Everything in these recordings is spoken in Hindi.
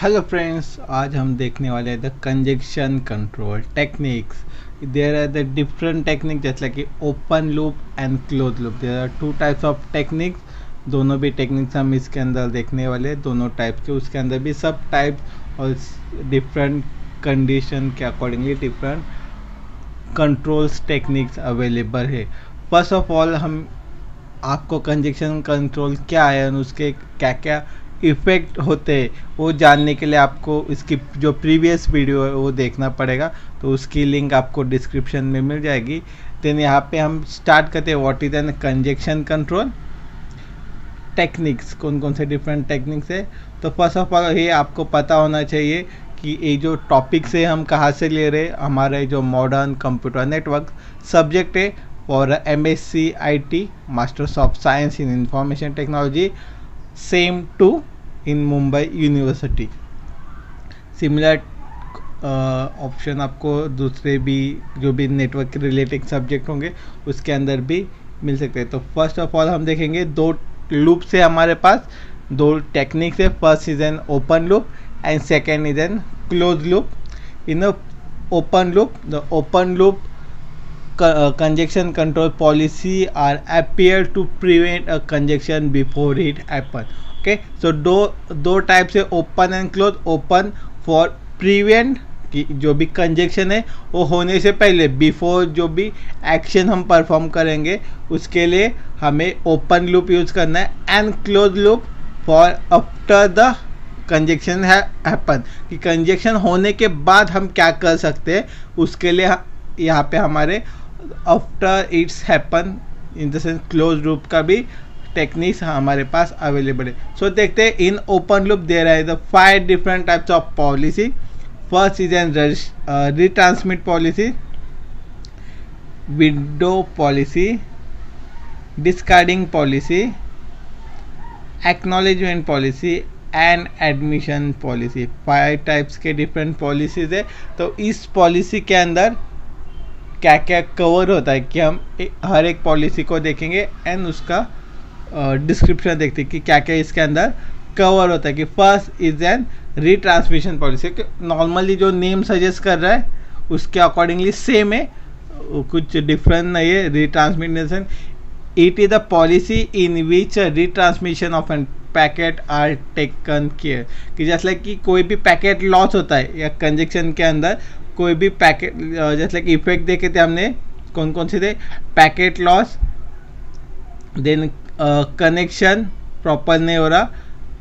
हेलो फ्रेंड्स, आज हम देखने वाले हैं the congestion control techniques. There are the different technique जैसे कि open loop and close loop. There are two types of techniques. दोनों भी टेक्निक्स हम इसके अंदर देखने वाले हैं, दोनों टाइप के. उसके अंदर भी सब टाइप और डिफरेंट कंडीशन के accordingly different controls techniques available है. फर्स्ट ऑफ ऑल हम आपको कंजक्शन कंट्रोल क्या है और उसके क्या क्या इफ़ेक्ट होते हैं वो जानने के लिए आपको इसकी जो प्रीवियस वीडियो है वो देखना पड़ेगा. तो उसकी लिंक आपको डिस्क्रिप्शन में मिल जाएगी. देन यहाँ पे हम स्टार्ट करते हैं what is an conjunction control techniques. कौन कौन से डिफरेंट टेक्निक्स है. तो फर्स्ट ऑफ ऑल ये आपको पता होना चाहिए कि ये जो टॉपिक से हम कहाँ से ले रहे हैं. हमारे जो मॉडर्न कंप्यूटर नेटवर्क सब्जेक्ट है for MSc IT masters of science in information technology sem two in Mumbai university. Similar option आपको दूसरे भी जो भी नेटवर्क के रिलेटेड सब्जेक्ट होंगे उसके अंदर भी मिल सकते हैं. तो फर्स्ट ऑफ ऑल हम देखेंगे दो लूप से हमारे पास दो टेक्निक्स है. First is an open loop and second is an close loop. In a open loop, the open loop conjunction control policy are appear to prevent a conjunction before it happen. Okay, so दो टाइप से open and close. Open for prevent कि जो भी कंजक्शन है वो होने से पहले बिफोर जो भी एक्शन हम परफॉर्म करेंगे उसके लिए हमें ओपन लूप यूज करना है. And close loop for after the conjunction happen कि कंजक्शन होने के बाद हम क्या कर सकते हैं उसके लिए यहाँ पे हमारे after it's happen in the sense close loop का भी टेक्निक्स हमारे पास अवेलेबल है. सो देखते हैं in open loop there are the 5 different types of policy. First is an retransmit policy, window policy, discarding policy, acknowledgement policy and admission policy. 5 types के डिफरेंट पॉलिसीज है. तो इस पॉलिसी के अंदर क्या क्या कवर होता है कि हम हर एक पॉलिसी को देखेंगे एंड उसका डिस्क्रिप्शन देखते हैं कि क्या क्या इसके अंदर कवर होता है. कि first is N retransmission policy. Normally जो नेम सजेस्ट कर रहा है उसके अकॉर्डिंगली सेम है, कुछ डिफरेंट नहीं है. Retransmission it is the policy in which retransmission of an packet are taken care. कि जैसे कि कोई भी पैकेट लॉस होता है या कंजक्शन के अंदर कोई भी पैकेट जैसे कि इफेक्ट देखे थे हमने कौन कौन से थे. Packet loss, then connection proper नहीं हो रहा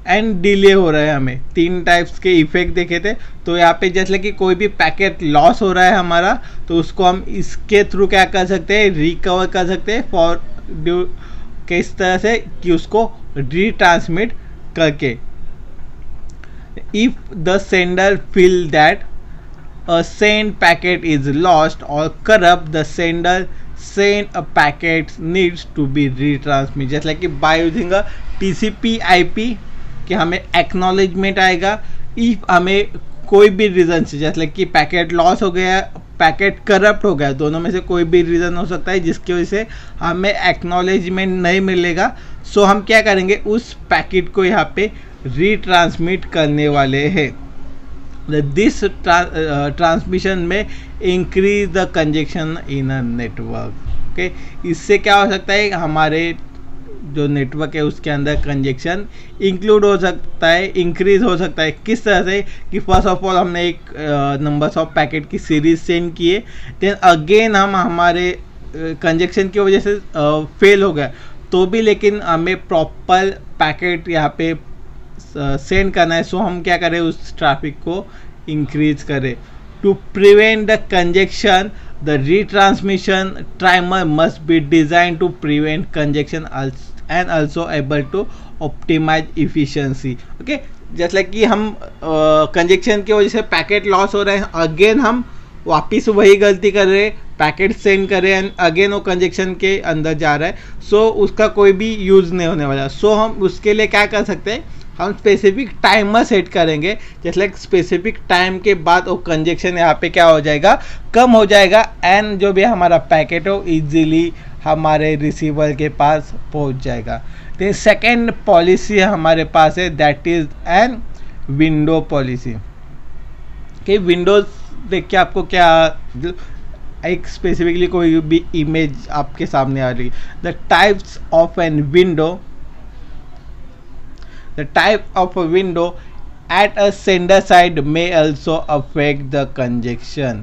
एंड डिले हो रहा है. हमें 3 टाइप्स के इफेक्ट देखे थे. तो यहाँ पे जैसे कि कोई भी पैकेट लॉस हो रहा है हमारा तो उसको हम इसके थ्रू क्या कर सकते हैं, रिकवर कर सकते हैं फॉर ड्यू किस तरह से कि उसको रिट्रांसमिट करके. If the sender feel that a sent packet is lost or corrupt, the sender send a packet needs to be retransmitted. जैसे कि by using a TCP IP कि हमें एक्नॉलेजमेंट आएगा. इफ हमें कोई भी रीज़न से जैसे कि पैकेट लॉस हो गया, पैकेट करप्ट हो गया, दोनों में से कोई भी रीज़न हो सकता है जिसकी वजह से हमें एक्नॉलेजमेंट नहीं मिलेगा. सो हम क्या करेंगे, उस पैकेट को यहाँ पे रीट्रांसमिट करने वाले हैं. दिस ट्रांसमिशन में increase the conjunction in a network. Okay, इससे क्या हो सकता है, हमारे जो नेटवर्क है उसके अंदर कंजक्शन इंक्लूड हो सकता है, इंक्रीज हो सकता है. किस तरह से कि फर्स्ट ऑफ ऑल हमने एक नंबर्स ऑफ पैकेट की सीरीज सेंड किए, देन अगेन हम हमारे कंजक्शन की वजह से फेल हो गया तो भी लेकिन हमें प्रॉपर पैकेट यहाँ पे सेंड करना है. सो हम क्या करें, उस ट्रैफिक को इंक्रीज करें. To prevent the congestion the retransmission timer must be design to prevent congestion and also able to optimise efficiency. Okay, जैसे कि हम कंजक्शन की वजह से पैकेट लॉस हो रहे हैं, अगेन हम वापिस वही गलती कर रहे हैं, पैकेट सेंड कर रहे हैं एंड अगेन वो कंजक्शन के अंदर जा रहा है. सो उसका कोई भी यूज़ नहीं होने वाला. सो हम उसके लिए क्या कर सकते हैं, हम स्पेसिफिक टाइमर सेट करेंगे. जैसे लाइक स्पेसिफिक टाइम के बाद वो कंजक्शन यहाँ पे क्या हो जाएगा, कम हो जाएगा एंड जो भी हमारा पैकेट हो इजीली हमारे रिसीवर के पास पहुँच जाएगा. तो सेकेंड पॉलिसी हमारे पास है that is an window policy कि विंडोज देख के आपको क्या एक स्पेसिफिकली कोई भी इमेज आपके सामने आ रही, the types of an window, the type of a window at a sender side may also affect the congestion.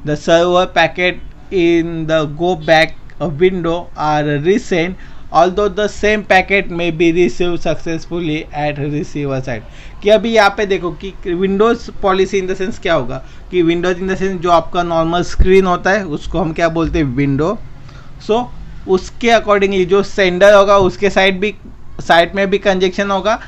The server packet in the go back a window are resent, although the same packet may be received successfully at receiver side. कि अभी यहाँ पे देखो कि Windows policy in the sense क्या होगा कि विंडोज इन द सेंस जो आपका नॉर्मल स्क्रीन होता है उसको हम क्या बोलते हैं, विंडो. सो उसके अकॉर्डिंगली जो सेंडर होगा उसके साइड में भी कंजेक्शन होगा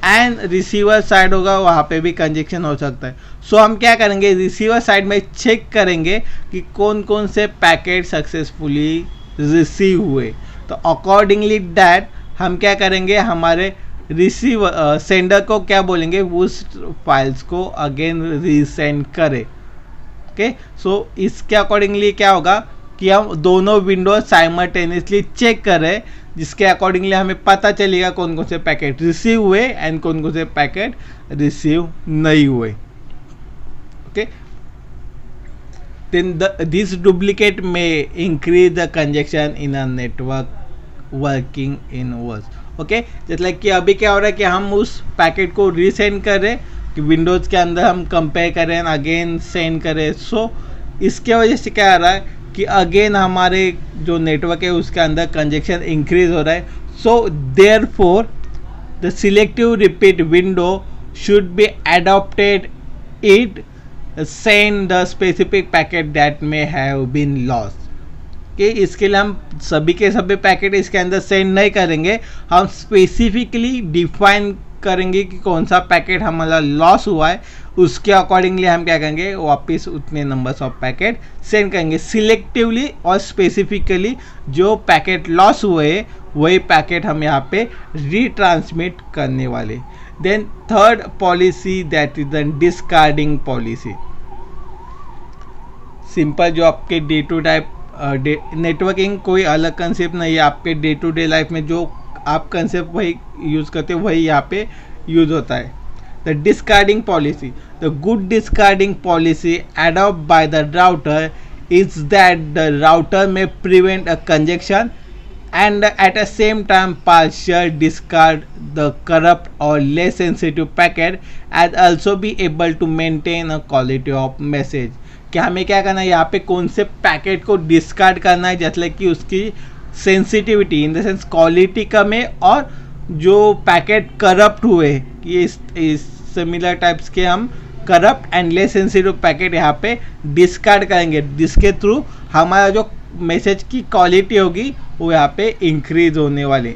एंड रिसीवर साइड होगा वहाँ पे भी कंजेक्शन हो सकता है. सो हम क्या करेंगे, रिसीवर साइड में चेक करेंगे कि कौन कौन से पैकेट सक्सेसफुली रिसीव हुए. तो अकॉर्डिंगली दैट हम क्या करेंगे, हमारे रिसीवर सेंडर को क्या बोलेंगे, उस फाइल्स को अगेन रीसेंड करे. ओके, सो इसके अकॉर्डिंगली क्या होगा कि हम दोनों विंडो साइमल्टेनियसली चेक करें, जिसके अकॉर्डिंगली हमें पता चलेगा कौन कौन से पैकेट रिसीव हुए एंड कौन कौन से पैकेट रिसीव नहीं हुए. Okay, then this duplicate may increase the congestion in a network working in worse. Okay, जैसे लाइक कि अभी क्या हो रहा है कि हम उस पैकेट को रीसेंड कर रहे कि विंडोज़ के अंदर हम कंपेयर करें अगेन सेंड करें. सो इसके वजह से क्या आ रहा है कि अगेन हमारे जो नेटवर्क है उसके अंदर कंजेक्शन इंक्रीज हो रहा है. So therefore the selective repeat window should be adopted it send the specific packet that may have been lost. कि इसके लिए हम सभी के सभी पैकेट इसके अंदर सेंड नहीं करेंगे, हम स्पेसिफिकली डिफाइन करेंगे कि कौन सा पैकेट हमारा लॉस हुआ है. उसके अकॉर्डिंगली हम क्या करेंगे, वापस उतने नंबर्स ऑफ पैकेट सेंड करेंगे सिलेक्टिवली और स्पेसिफिकली. जो पैकेट लॉस हुए वही पैकेट हम यहाँ पे रीट्रांसमिट करने वाले. Then third policy that is the discarding policy. Simple जो आपके डे टू टाइप नेटवर्किंग कोई अलग कंसेप्ट नहीं है, आपके डे टू डे लाइफ में जो आप कंसेप्ट वही यूज़ करते हो वही यहाँ पे यूज़ होता है. The discarding policy, the good discarding policy adopt by the router is that the router में prevent a congestion and at the same time partial discard the corrupt or less sensitive packet and also be able to maintain a quality of message. कि हमें क्या करना है, यहाँ पे कौन से पैकेट को डिस्कार्ड करना है जैसे कि उसकी sensitivity in the sense quality कम है, और जो पैकेट करप्ट हुए कि इस सिमिलर टाइप्स के हम corrupt and less sensitive packet यहाँ पे डिस्कार्ड करेंगे, जिसके थ्रू हमारा जो मैसेज की क्वालिटी होगी वो यहाँ पे इंक्रीज होने वाले.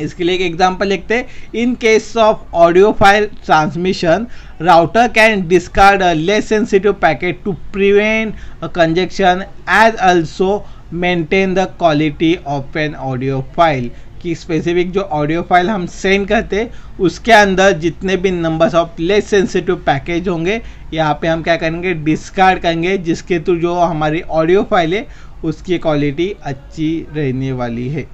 इसके लिए एक एग्जांपल लिखते हैं. In case of audio file transmission router can discard a less sensitive packet to prevent a congestion as also maintain the quality of an audio file. कि स्पेसिफिक जो ऑडियो फाइल हम सेंड करते उसके अंदर जितने भी numbers of less sensitive package होंगे यहाँ पे हम क्या करेंगे, डिस्कार्ड करेंगे, जिसके थ्रू जो हमारी ऑडियो फाइल है उसकी क्वालिटी अच्छी रहने वाली है.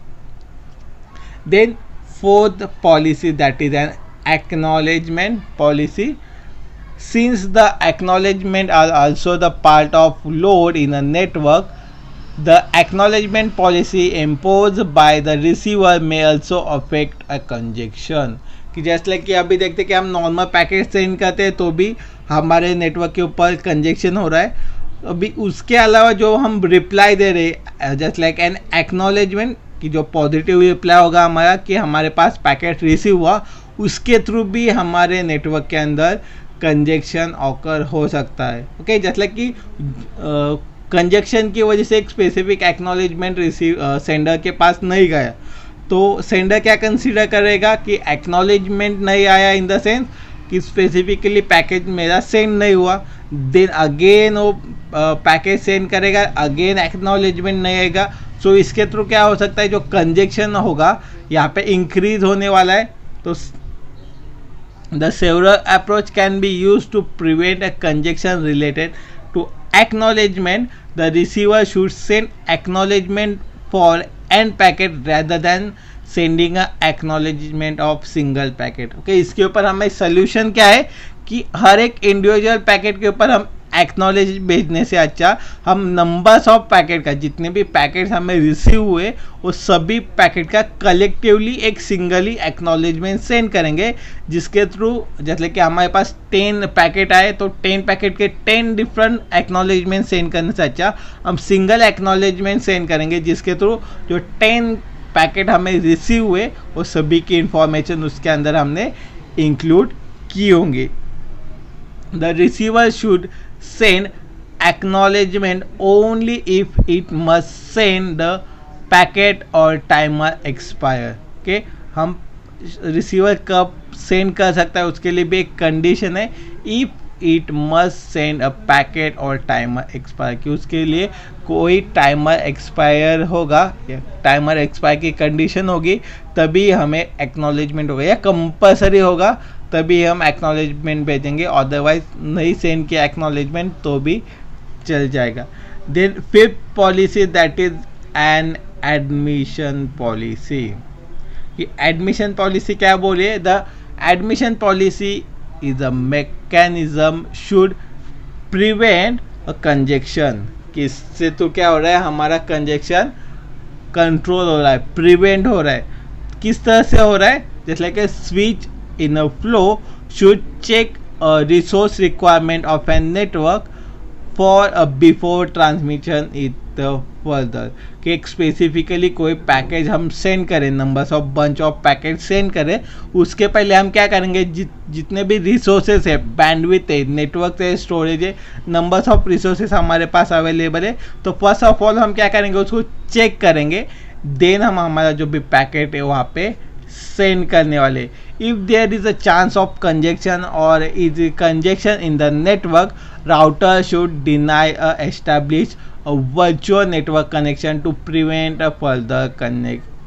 Then fourth policy that is an acknowledgement policy. Since the acknowledgement are also the part of load in a network, the acknowledgement policy imposed by the receiver may also affect a congestion. कि जैसे लाइक कि अभी देखते कि हम नॉर्मल पैकेट सेंड करते हैं तो भी हमारे नेटवर्क के ऊपर कंजेक्शन हो रहा है. अभी उसके अलावा जो हम रिप्लाई दे रहे जस्ट लाइक एन एक्नॉलेजमेंट कि जो पॉजिटिव रिप्लाई होगा हमारा कि हमारे पास पैकेट रिसीव हुआ, उसके थ्रू भी हमारे नेटवर्क के अंदर कंजेक्शन ऑकर हो सकता है. ओके, जस्ट लाइक कि कंजेक्शन की वजह से एक स्पेसिफिक एक्नॉलेजमेंट सेंडर के पास नहीं गया, तो सेंडर क्या कंसीडर करेगा कि एक्नॉलेजमेंट नहीं आया इन द सेंस कि स्पेसिफिकली पैकेज मेरा सेंड नहीं हुआ. देन अगेन वो पैकेज सेंड करेगा, अगेन एक्नॉलेजमेंट नहीं आएगा. सो इसके थ्रू क्या हो सकता है, जो कंजेक्शन होगा यहाँ पे इंक्रीज होने वाला है. तो the several approach can be use to prevent a congestion related to acknowledgement. The receiver should send acknowledgement for end packet rather than sending a acknowledgement of single packet. Okay, इसके ऊपर हमें सोल्यूशन क्या है कि हर एक इंडिविजुअल पैकेट के ऊपर हम एक्नॉलेज भेजने से अच्छा हम नंबर्स ऑफ पैकेट का, जितने भी पैकेट्स हमें रिसीव हुए वो सभी पैकेट का कलेक्टिवली एक सिंगली एक्नॉलेजमेंट सेंड करेंगे, जिसके थ्रू जैसे कि हमारे पास 10 पैकेट आए तो 10 पैकेट के 10 डिफरेंट एक्नॉलेजमेंट सेंड करने से अच्छा हम सिंगल एक्नॉलेजमेंट सेंड करेंगे, जिसके थ्रू जो 10 पैकेट हमें रिसीव हुए वो सभी की इंफॉर्मेशन उसके अंदर हमने इंक्लूड की होंगी। The receiver should send acknowledgement only if it must send the packet or timer expire। okay, हम रिसीवर कब सेंड कर सकता है उसके लिए भी एक कंडीशन है, if it must send a packet और टाइमर एक्सपायर, कि उसके लिए कोई टाइमर एक्सपायर होगा या टाइमर एक्सपायर की कंडीशन होगी तभी हमें एक्नॉलेजमेंट होगा, या कंपलसरी होगा तभी हम एक्नॉलेजमेंट भेजेंगे, अदरवाइज नहीं सेंड किया एक्नॉलेजमेंट तो भी चल जाएगा। Then fifth policy that is an admission policy. कि एडमिशन पॉलिसी क्या बोलिए, the admission policy is a mechanism should prevent a congestion. कि इससे तो क्या हो रहा है, हमारा कंजेक्शन कंट्रोल हो रहा है, प्रिवेंट हो रहा है। किस तरह से हो रहा है, जैसे कि switch in a flow should check a resource requirement of a network for a before transmission it further। कि एक स्पेसिफिकली कोई पैकेज हम सेंड करें, numbers of bunch of package send करें, उसके पहले हम क्या करेंगे, जितने भी रिसोर्सेज है, बैंडविड्थ है, नेटवर्क है, स्टोरेज है, नंबर्स ऑफ रिसोर्सेज हमारे पास अवेलेबल है, तो फर्स्ट ऑफ ऑल हम क्या करेंगे, उसको चेक करेंगे, देन हम हमारा जो भी पैकेट है वहाँ पे सेंड करने वाले। If there is a chance of congestion और is congestion in the network, router should deny a establish a virtual network connection to prevent a further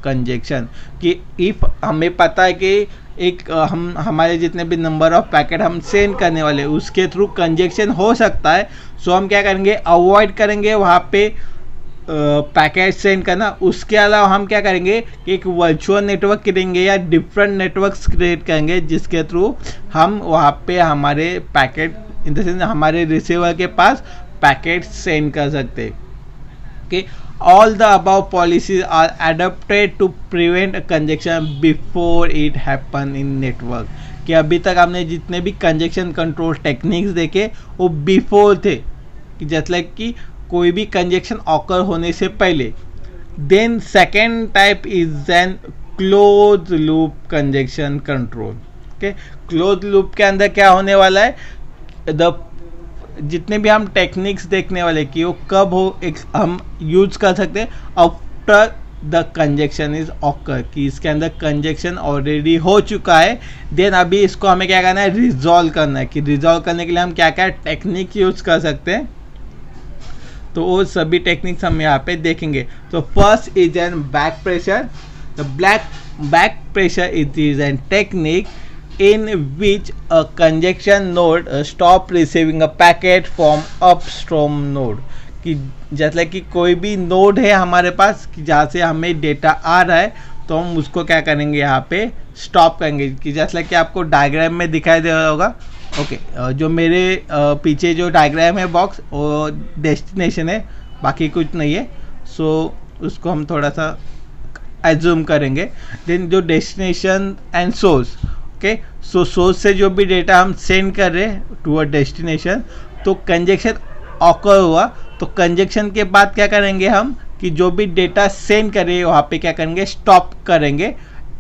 congestion. कि इफ हमें पता है कि एक हम हमारे जितने भी नंबर ऑफ पैकेट हम सेंड करने वाले उसके थ्रू कंजेक्शन हो सकता है, सो हम क्या करेंगे, अवॉइड करेंगे वहाँ पे पैकेट सेंड करना। उसके अलावा हम क्या करेंगे कि एक वर्चुअल नेटवर्क करेंगे या डिफरेंट नेटवर्क्स क्रिएट करेंगे, जिसके थ्रू हम वहाँ पे हमारे पैकेट इन द सेंस हमारे रिसीवर के पास पैकेट सेंड कर सकते हैं। Okay, all the above policies are adapted to prevent congestion before it happen in network. कि अभी तक हमने जितने भी कंजेक्शन कंट्रोल टेक्निक्स देखे वो बिफोर थे, कि जस्ट लाइक कि कोई भी कंजेक्शन ऑकर होने से पहले। Then second type is an close loop congestion control. Okay, close loop के अंदर क्या होने वाला है, जितने भी हम टेक्निक्स देखने वाले कि वो कब हो हम यूज कर सकते हैं, after the conjunction is occur, कि इसके अंदर कंजेक्शन ऑलरेडी हो चुका है, देन अभी इसको हमें क्या करना है, रिजॉल्व करना है। कि रिजॉल्व करने के लिए हम क्या क्या टेक्निक यूज कर सकते हैं, तो वो सभी टेक्निक्स हम यहाँ पे देखेंगे। तो first is N back pressure. The back pressure is an technique in which a conjection node stop receiving a packet from upstream node। कि जैसे कि कोई भी नोड है हमारे पास कि जहाँ से हमें डेटा आ रहा है तो हम उसको क्या करेंगे, यहाँ पे स्टॉप करेंगे। कि जैसे कि आपको डायग्राम में दिखाई दे रहा होगा, ओके, जो मेरे पीछे जो डायग्राम है बॉक्स वो डेस्टिनेशन है, बाकी कुछ नहीं है, सो उसको हम थोड़ा सा एज्यूम करेंगे। देन जो destination and source, okay, so source से जो भी डेटा हम सेंड कर रहे हैं टू अ डेस्टिनेशन, तो कंजेक्शन ऑकर हुआ, तो कंजेक्शन के बाद क्या करेंगे हम कि जो भी डेटा सेंड कर रहे हैं वहाँ पे क्या करेंगे, स्टॉप करेंगे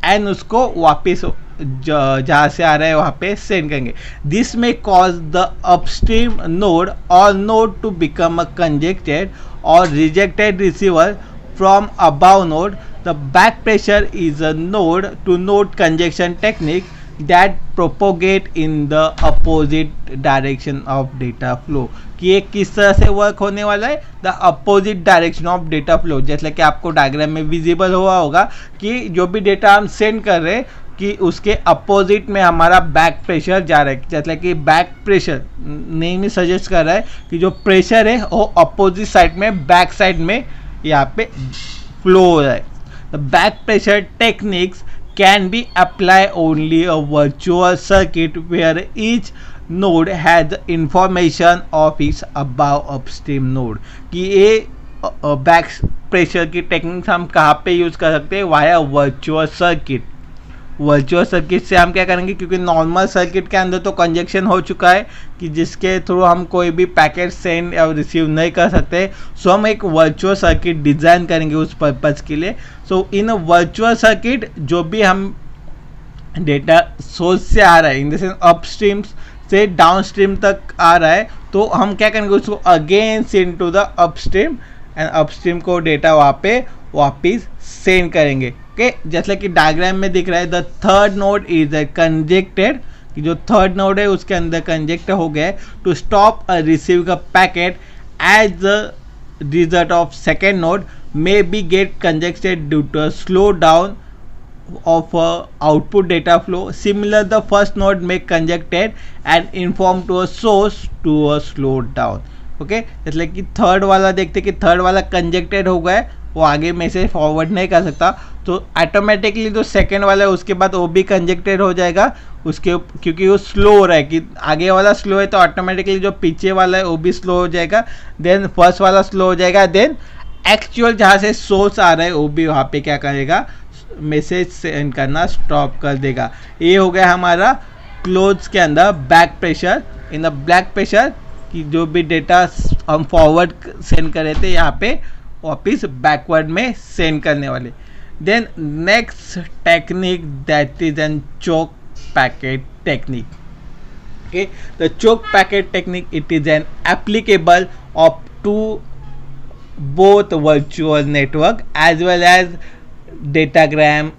एंड उसको वापस जहाँ से आ रहा है वहाँ पे सेंड करेंगे। दिस में कॉज द अपस्ट्रीम नोड और node to become a congested और rejected receiver from above node. The back pressure is a node to node congestion technique that propagate in the opposite direction of data flow। कि ये किस तरह से वर्क होने वाला है, the opposite direction of data flow. जैसे कि आपको डायग्राम में विजिबल हुआ होगा कि जो भी डेटा हम सेंड कर रहे हैं कि उसके अपोजिट में हमारा बैक प्रेशर जा रहा है। जैसे कि बैक प्रेशर नेम ही सजेस्ट कर रहा है कि जो प्रेशर है वो अपोजिट साइड में, बैक साइड में यहाँ पे फ्लो हो रहा है। The back pressure techniques can be applied only a virtual circuit where each node has the information of its above upstream node. कि ये बैक प्रेशर की टेक्निक्स हम कहाँ पे यूज़ कर सकते हैं? Via virtual circuit. Virtual circuit से हम क्या करेंगे, क्योंकि नॉर्मल सर्किट के अंदर तो कंजक्शन हो चुका है कि जिसके थ्रू हम कोई भी पैकेट सेंड या रिसीव नहीं कर सकते. सो हम एक वर्चुअल सर्किट डिज़ाइन करेंगे उस पर्पज़ के लिए. सो इन वर्चुअल सर्किट जो भी हम डेटा सोर्स से आ रहा है, इन द सेंस अपस्ट्रीम से डाउनस्ट्रीम तक आ रहा है, तो हम क्या करेंगे, उसको again send to the upstream and upstream को डेटा वहाँ पे वापिस सेंड करेंगे. ओके, जैसा कि डायग्राम में दिख रहा है, द थर्ड नोड इज कंजेक्टेड, कि जो थर्ड नोड है उसके अंदर कंजेक्ट हो गया to stop a receive a packet as the result of second node may be get congested due to a slow down of output data flow. Similar, the first node may conjected and inform to a source to a slow down. Okay, इसलिए कि थर्ड वाला देखते कि थर्ड वाला कंजेक्टेड हो गया, वो आगे मैसेज फॉरवर्ड नहीं कर सकता, तो ऑटोमेटिकली जो सेकेंड वाला है उसके बाद वो भी कंजेक्टेड हो जाएगा उसके, क्योंकि वो स्लो हो रहा है, कि आगे वाला स्लो है तो ऑटोमेटिकली जो पीछे वाला है वो भी स्लो हो जाएगा, देन फर्स्ट वाला स्लो हो जाएगा, देन एक्चुअल जहाँ से सोर्स आ रहा है वो भी वहाँ पे क्या करेगा, मैसेज सेंड करना स्टॉप कर देगा. ये हो गया हमारा क्लोज के अंदर back pressure. In the black pressure की जो भी डेटा हम फॉरवर्ड सेंड करे थे यहाँ पे वापिस बैकवर्ड में सेंड करने वाले. Then next technique that is an choke packet technique. Okay, the choke packet technique, it is an applicable of to both virtual network as well as datagram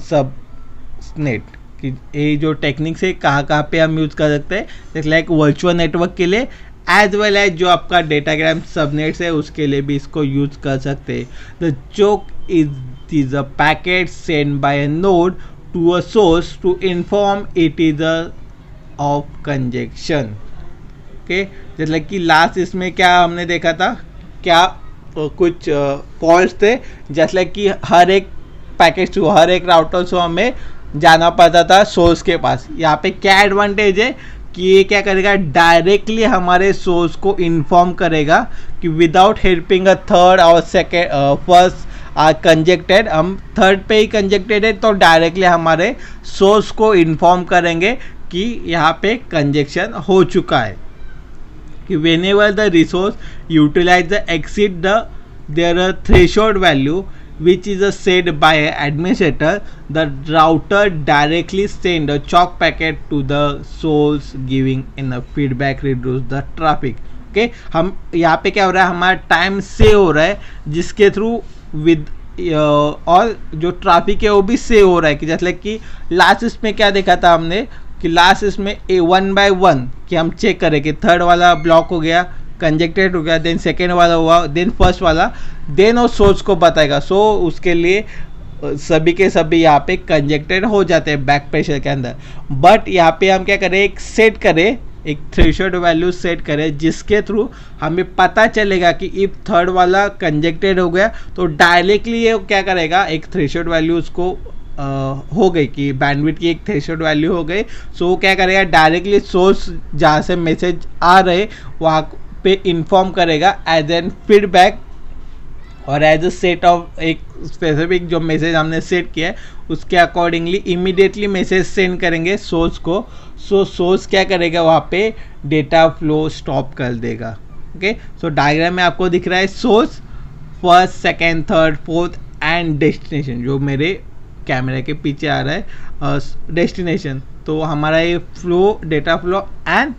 subnet. कि ये जो टेक्निक्स है कहाँ पे हम यूज़ कर सकते हैं, जैसे लाइक वर्चुअल नेटवर्क के लिए एज वेल एज जो आपका डेटाग्राम सबनेट्स है उसके लिए भी इसको यूज़ कर सकते हैं. The choke is a packet send by a node to a source to inform it is a of congestion. Okay, जैसे लाइक कि लास्ट इसमें क्या हमने देखा था, क्या कुछ फॉल्ट्स थे, जैसे लाइक कि हर एक पैकेट थ्रू, हर एक राउटर थ्रू हमें जाना पड़ता था सोर्स के पास. यहाँ पे क्या एडवांटेज है कि ये क्या करेगा, डायरेक्टली हमारे सोर्स को इन्फॉर्म करेगा कि विदाउट हेल्पिंग अ थर्ड और सेकेंड फर्स्ट आर कंजेक्टेड, हम थर्ड पे ही कंजेक्टेड है तो डायरेक्टली हमारे सोर्स को इन्फॉर्म करेंगे कि यहाँ पे कंजेक्शन हो चुका है. कि whenever the resource utilize the exceed their threshold value which is set by administrator, the router directly send a chalk packet to the source giving in a feedback reduce the traffic. Okay, हम यहाँ पे क्या हो रहा है, हमारा टाइम सेव हो रहा है जिसके थ्रू विद और जो ट्रैफिक है वो भी सेव हो रहा है. कि जैसे कि लास्ट इसमें क्या देखा था हमने, कि लास्ट इसमें ए 1 by 1 कि हम चेक करें कि थर्ड वाला ब्लॉक हो गया, कंजेक्टेड हो गया, देन सेकेंड वाला हुआ, देन फर्स्ट वाला, देन वो सोर्स को बताएगा. सो उसके लिए सभी के सभी यहाँ पे कंजेक्टेड हो जाते हैं बैक प्रेशर के अंदर. बट यहाँ पे हम क्या करें, एक सेट करें, एक थ्रेशोल्ड वैल्यू सेट करें जिसके थ्रू हमें पता चलेगा कि इफ थर्ड वाला कंजेक्टेड हो गया तो डायरेक्टली ये क्या करेगा, एक थ्रेशोल्ड वैल्यू उसको हो गई कि बैंडविड्थ की एक थ्रेशोल्ड वैल्यू हो गई. सो क्या करेगा, डायरेक्टली सोर्स जहाँ से मैसेज आ रहे वहाँ पे इन्फॉर्म करेगा एज एन फीडबैक और एज अ सेट ऑफ एक स्पेसिफिक जो मैसेज हमने सेट किया है उसके अकॉर्डिंगली इमीडिएटली मैसेज सेंड करेंगे सोर्स को. सो सोर्स क्या करेगा, वहाँ पे डेटा फ्लो स्टॉप कर देगा. ओके, सो डायग्राम में आपको दिख रहा है source, first, second, third, fourth and destination जो मेरे कैमरे के पीछे आ रहा है डेस्टिनेशन. तो हमारा ये flow, data flow and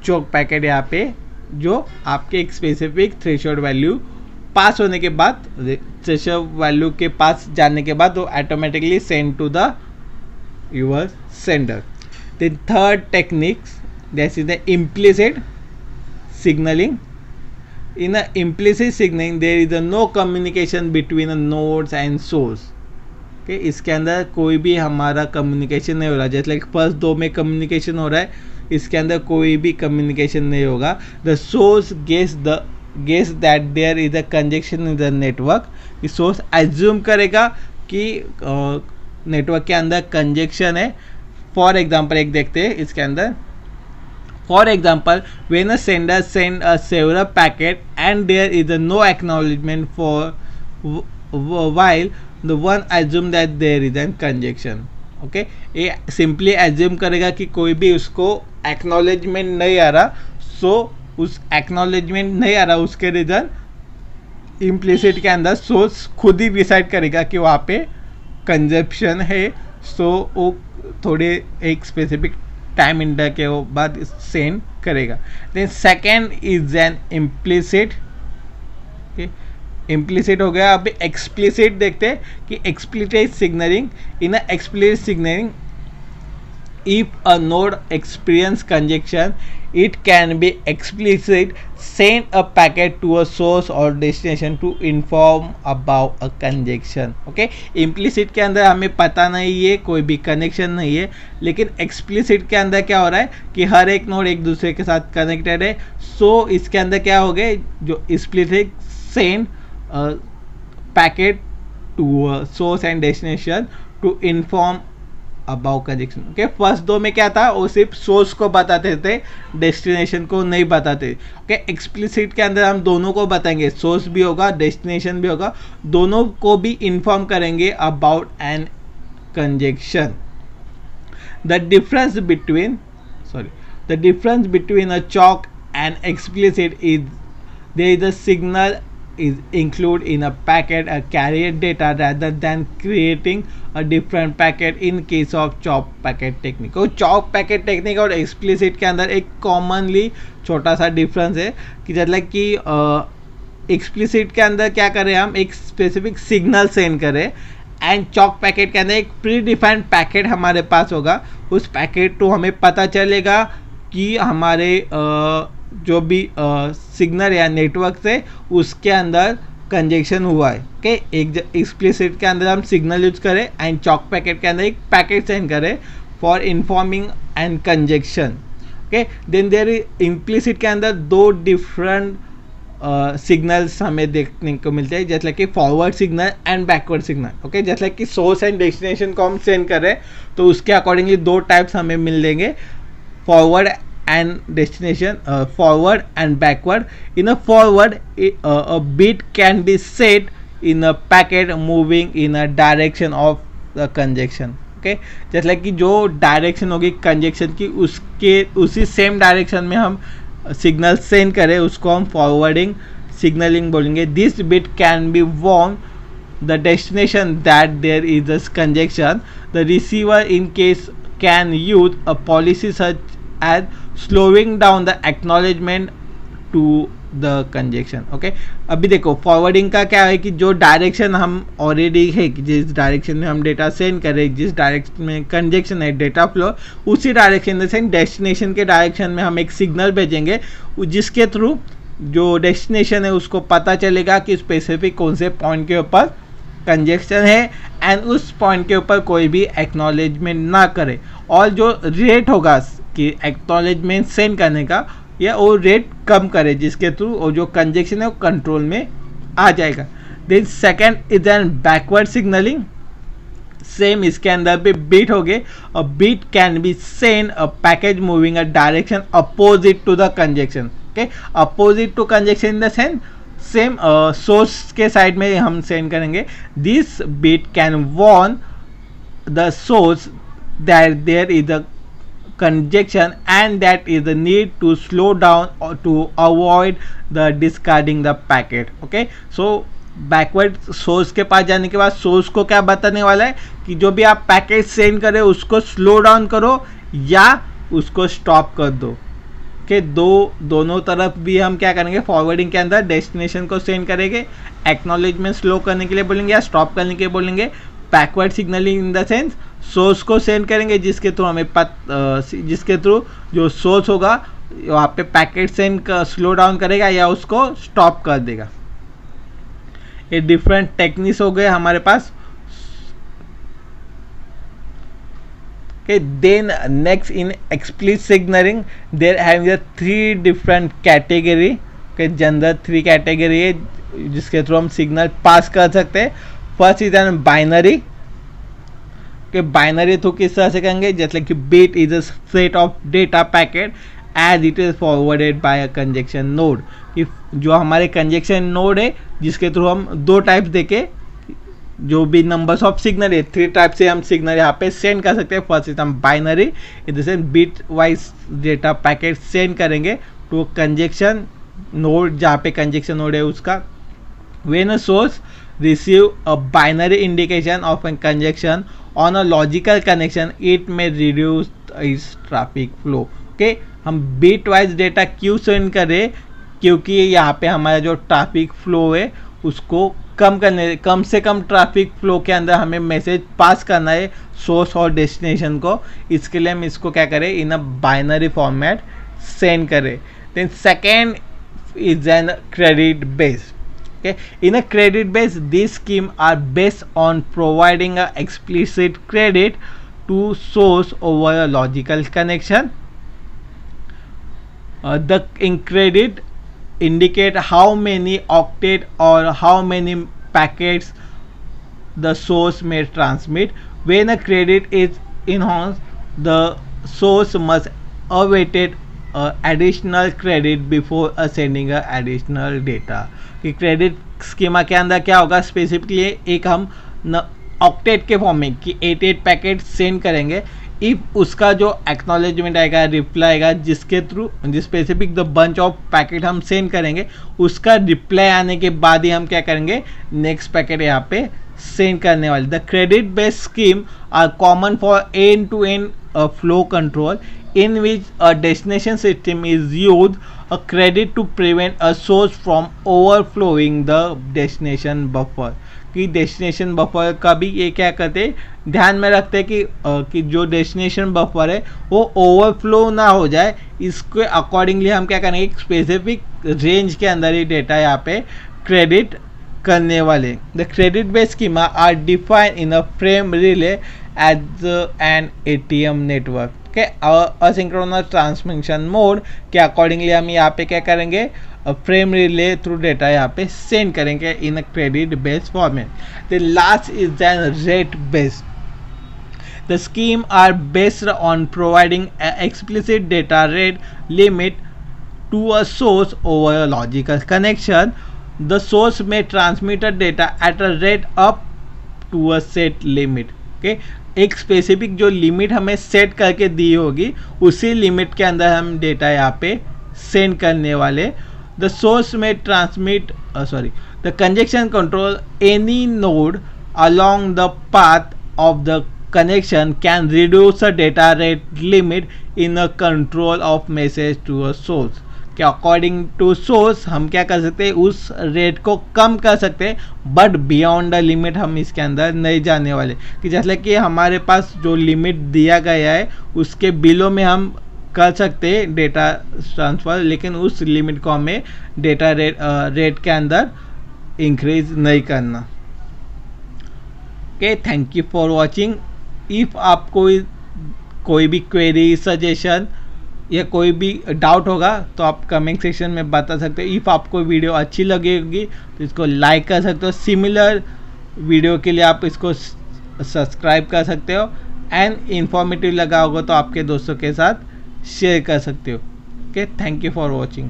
choke packet यहाँ पे जो आपके एक स्पेसिफिक थ्रेशोल्ड वैल्यू पास होने के बाद, थ्रेशोल्ड वैल्यू के पास जाने के बाद वो automatically send to the your sender. The third techniques that is the implicit signalling. In a implicit signaling there is a no communication between the nodes and source. Okay, इसके अंदर कोई भी हमारा कम्युनिकेशन नहीं हो रहा. जैसे लाइक फर्स्ट दो में कम्युनिकेशन हो रहा है, इसके अंदर कोई भी कम्युनिकेशन नहीं होगा. The source guess that there is a congestion in the network. Source assume करेगा कि नेटवर्क के अंदर कंजेक्शन है. फॉर एग्जांपल एक देखते हैं इसके अंदर. For example, when a sender send a several packet and there is a no acknowledgement for while the one assume that there is an conjunction. Okay, ये simply assume करेगा कि कोई भी उसको acknowledgement नहीं आ रहा, so उस acknowledgement नहीं आ रहा उसके रीजन implicit के अंदर सोर्स खुद ही डिसाइड करेगा कि वहाँ पे कंजप्शन है. सो वो थोड़े एक स्पेसिफिक टाइम इंटर के बाद सेंड करेगा. Then second is an implicit. Implicit हो गया. अभी एक्सप्लिसिट देखते हैं कि explicit signalling. In explicit signalling if a node experience congestion it can be explicit send a packet to a source or destination to inform about a congestion. okay, implicit के अंदर हमें पता नहीं है, कोई भी कनेक्शन नहीं है, लेकिन explicit के अंदर क्या हो रहा है कि हर एक नोड एक दूसरे के साथ कनेक्टेड है. सो इसके अंदर क्या हो गए, जो explicit send packet to a source and destination to inform about conjunction. Okay, first दो में क्या था, वो सिर्फ सोर्स को बताते थे, डेस्टिनेशन को नहीं बताते. ओके, एक्सप्लिसिट के अंदर हम दोनों को बताएंगे, सोर्स भी होगा डेस्टिनेशन भी होगा, दोनों को भी इन्फॉर्म करेंगे about an congestion. The difference between a choke and explicit is there is a signal is included in a packet a carrier data rather than creating a different packet in case of chop packet technique. और chop packet technique और explicit के अंदर एक commonly छोटा सा difference है कि मतलब कि explicit के अंदर क्या करें, हम एक specific signal send करें एंड चॉक पैकेट के अंदर एक प्री डिफाइंड पैकेट हमारे पास होगा. उस पैकेट तो हमें पता चलेगा कि हमारे जो भी सिग्नल या नेटवर्क से उसके अंदर कंजेक्शन हुआ है. ओके, एक एक्सप्लिसिट के अंदर हम सिग्नल यूज करें एंड चॉक पैकेट के अंदर एक पैकेट सेंड करें for informing and congestion. Okay, then there implicit के अंदर दो डिफरेंट सिग्नल्स हमें देखने को मिलते हैं, जैसे कि forward signal and backward signal. Okay, जैसे कि सोर्स एंड डेस्टिनेशन को हम सेंड करें तो उसके अकॉर्डिंगली दो टाइप्स हमें मिल देंगे, forward and destination, forward and backward. In a forward a bit can be set in a packet moving in a direction of the conjunction. okay, जैसे कि जो डायरेक्शन होगी कंजक्शन की उसके उसी सेम डायरेक्शन में हम सिग्नल सेंड करें उसको हम फॉरवर्डिंग सिग्नलिंग बोलेंगे. This bit can be Warne the destination that there is a conjunction. The receiver in case can use a policy such as slowing down the acknowledgement to the conjunction. okay, अभी देखो फॉरवर्डिंग का क्या है कि जो डायरेक्शन हम ऑलरेडी है कि जिस डायरेक्शन में हम डेटा सेंड करें, जिस डायरेक्शन में कंजक्शन है डेटा फ्लो, उसी डायरेक्शन से डेस्टिनेशन के डायरेक्शन में हम एक सिग्नल भेजेंगे जिसके थ्रू जो डेस्टिनेशन है उसको पता चलेगा कि स्पेसिफिक कौन से पॉइंट के ऊपर कंजक्शन है एंड उस पॉइंट के ऊपर कोई भी एक्नॉलेजमेंट ना करे. और जो रेट होगा कि एक्नॉलेजमेंट सेंड करने का या वो रेट कम करे जिसके थ्रू वो जो कंजक्शन है वो कंट्रोल में आ जाएगा. Then second is an backward signalling. Same इसके अंदर भी बीट हो गए. A bit can be send a package moving a direction opposite to the conjunction. Okay, opposite to conjunction in the sense same source के साइड में हम सेंड करेंगे. This bit can warn the source that there is a conjunction and that is the need to slow down or to avoid the discarding the packet. okay, so backward source के पास जाने के बाद सोर्स को क्या बताने वाला है कि जो भी आप पैकेट सेंड करें उसको स्लो डाउन करो या उसको स्टॉप कर दो. okay, दोनों तरफ भी हम क्या करेंगे, फॉरवर्डिंग के अंदर डेस्टिनेशन को सेंड करेंगे, एक्नॉलेजमेंट स्लो करने के लिए बोलेंगे या स्टॉप करने के लिए बोलेंगे. Backward signalling in the sense source को सेंड करेंगे जिसके थ्रू हमें जिसके थ्रू जो सोर्स होगा वहाँ पे पैकेट सेंड स्लो डाउन करेगा या उसको स्टॉप कर देगा. ये डिफरेंट टेक्निक्स हो गए हमारे पास. okay, then next in explicit signaling there having the three different category. okay, general 3 category है जिसके थ्रू हम सिग्नल पास कर सकते हैं. फर्स्ट इज एन बाइनरी कि बाइनरी थ्रू किस तरह से करेंगे, जैसे कि bit is a set of data packet as it is forwarded by a congestion node, कि जो हमारे कंजक्शन नोड है जिसके थ्रू हम दो टाइप्स देके जो भी नंबर्स ऑफ सिग्नल है, 3 टाइप से हम सिग्नल यहाँ पे सेंड कर सकते हैं। फर्स्ट इज हम binary in the sense bit wise data packet send करेंगे टू कंजक्शन नोड, जहाँ पे कंजक्शन नोड है उसका। When a source receive a binary indication of a conjunction on a logical connection, it may reduce its traffic flow। okay, हम बिट वाइज डेटा क्यों सेंड करें, क्योंकि यहाँ पे हमारा जो ट्रैफिक फ्लो है उसको कम से कम ट्रैफिक फ्लो के अंदर हमें मैसेज पास करना है सोर्स और डेस्टिनेशन को, इसके लिए हम इसको क्या करें, in a binary format send करें। Then second is an credit based. Okay. In a credit base, these schemes are based on providing a explicit credit to source over a logical connection. The in credit indicate how many octet or how many packets the source may transmit. When a credit is enhanced, the source must awaited additional credit before sending a additional data। कि क्रेडिट स्कीमा के अंदर क्या होगा, स्पेसिफिकली एक हम ऑक्टेट के फॉर्म में कि 88 पैकेट सेंड करेंगे। इफ उसका जो एक्नॉलेजमेंट आएगा, रिप्लाई आएगा, जिसके थ्रू जिस specific the bunch of packet हम सेंड करेंगे, उसका रिप्लाई आने के बाद ही हम क्या करेंगे, नेक्स्ट पैकेट यहाँ पे सेंड करने वाले। The credit based scheme are common for end to end flow control in which a destination system is used a credit to prevent a source from overflowing the destination buffer। कि डेस्टिनेशन बफर का भी ये क्या करते हैं, ध्यान में रखते हैं कि जो डेस्टिनेशन बफर है वो ओवरफ्लो ना हो जाए, इसके अकॉर्डिंगली हम क्या करेंगे, एक स्पेसिफिक रेंज के अंदर ही डेटा यहाँ पे क्रेडिट करने वाले। The credit based schema are defined in a frame relay as an ATM network के असिंक्रोनस ट्रांसमिशन मोड के अकॉर्डिंगली हम यहाँ पे क्या करेंगे, फ्रेम रिले थ्रू डेटा यहाँ पे सेंड करेंगे in a credit based format. The last is then rate based. The scheme are based on providing an explicit data rate limit to a source over a logical connection. The source may transmit a data at a rate up to a set limit। okay? एक स्पेसिफिक जो लिमिट हमें सेट करके दी होगी उसी लिमिट के अंदर हम डेटा यहाँ पे सेंड करने वाले। द सोर्स में transmit the congestion control any node along the path of the connection can reduce the data rate limit in a control of message to a source। कि अकॉर्डिंग टू सोर्स हम क्या कर सकते हैं, उस रेट को कम कर सकते हैं, बट बियॉन्ड द लिमिट हम इसके अंदर नहीं जाने वाले। कि जैसे कि हमारे पास जो लिमिट दिया गया है उसके बिलो में हम कर सकते हैं डेटा ट्रांसफ़र, लेकिन उस लिमिट को हमें डेटा रेट के अंदर इंक्रीज नहीं करना। Okay, thank you for watching. If आपको कोई भी क्वेरी, सजेशन या कोई भी डाउट होगा तो आप कमेंट सेक्शन में बता सकते हो। इफ़ आपको वीडियो अच्छी लगेगी तो इसको लाइक कर सकते हो। सिमिलर वीडियो के लिए आप इसको सब्सक्राइब कर सकते हो। एंड इन्फॉर्मेटिव लगा होगा तो आपके दोस्तों के साथ शेयर कर सकते हो। Okay, thank you for watching.